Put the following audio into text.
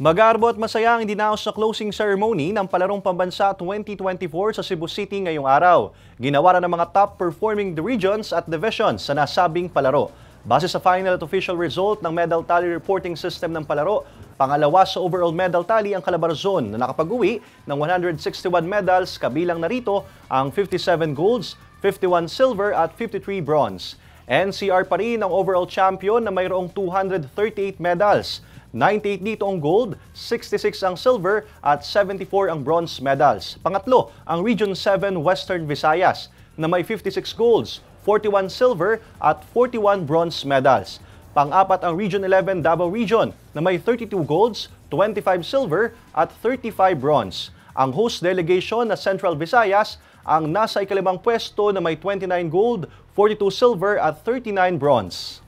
Magarbo at masaya ang dinaos na closing ceremony ng Palarong Pambansa 2024 sa Cebu City ngayong araw. Ginawa ng mga top performing regions at divisions sa nasabing palaro. Base sa final at official result ng medal tally reporting system ng palaro, pangalawa sa overall medal tally ang Calabarzon na nakapag-uwi ng 161 medals, kabilang narito ang 57 golds, 51 silver at 53 bronze. NCR pa rin ang overall champion na mayroong 238 medals. 98 dito ang gold, 66 ang silver at 74 ang bronze medals. Pangatlo, ang Region 7 Western Visayas na may 56 golds, 41 silver at 41 bronze medals. Pang-apat ang Region 11 Davao Region na may 32 golds, 25 silver at 35 bronze. Ang host delegation na Central Visayas ang nasa ikalimang pwesto na may 29 gold, 42 silver at 39 bronze.